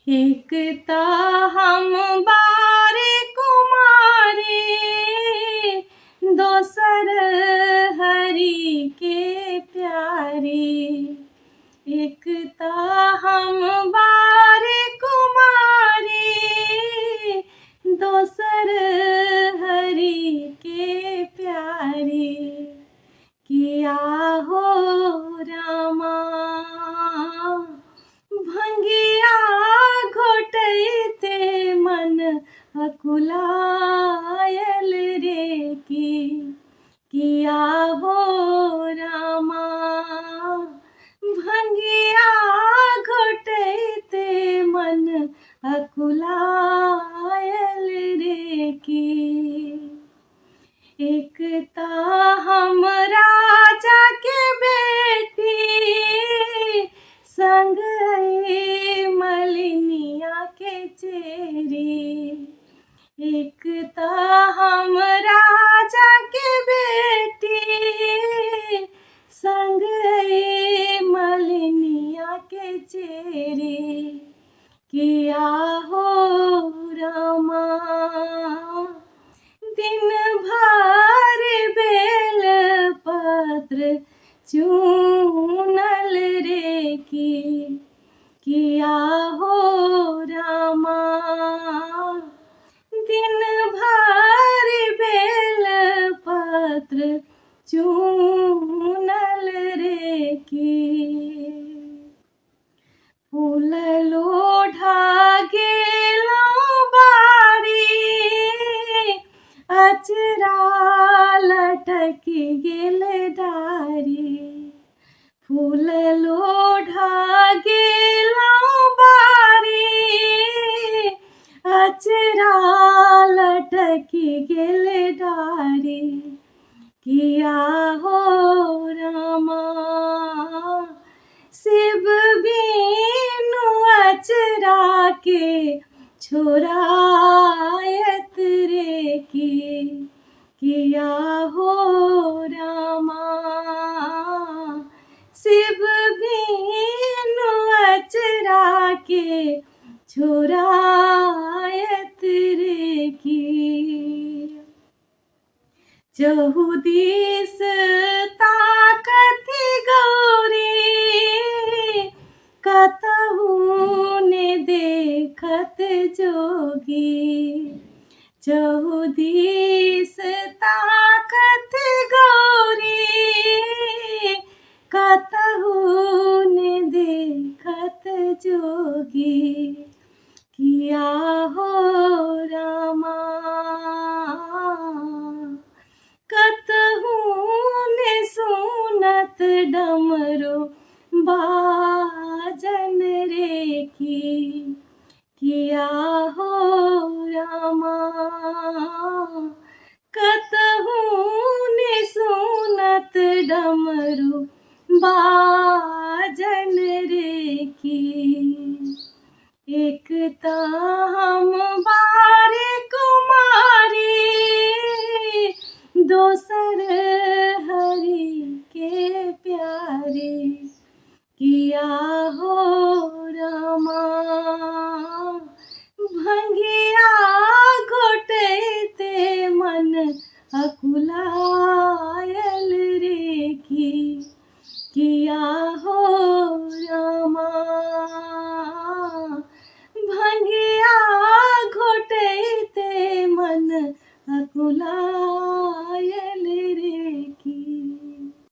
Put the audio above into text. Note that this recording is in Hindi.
एकता हम बारे कुमारी, दोसर हरि के प्यारी। एकता हम बारे कुमारी, दोसर हरि के प्यारी। किया हो रामा भंगिया घोटैते मन अकुलायल रे की। किया हो रामा भंगिया घोटैते मन अकुलायल रे की। एकता हम राजा के बेटी, संग मलिनिया के चेरी। एकता हम राजा के बेटी, संग मलिनिया के चेरी। किया हो रामा दिन भर बेल पत्र चूनल रे की। किया हो रामा दिन भर बेल पत्र चूनल रे की। फूल लोढ़ा गेलौं बारी, अचरा लटक गेल डारी। फूल लोढ़ा गेलौं बारी, अचरा लटक गेल डारी। किया हो रामा शिव बीनु अचरा के छोरायत रे की। किया हो रामा शिव बीनु अचरा के छोरायत रे की। चहुदिस ताकत गौरी, कतहु ने देखत जोगी। चहुदिस ताकत गौरी, कतहु ने देखत जोगी। किया हो रामा कतहु ने सुनत डमरू बाजन रे की। किया हो रामा कतहु ने सुनत डमरू बाजन रे की। एकता हम बारे कुमारी, दोसर हरि के प्यारी। किया हो रामा भंगिया घोटैते मन अकुलायल रे की। किया हो रामा भंगिया घोटैते मन अकुलायल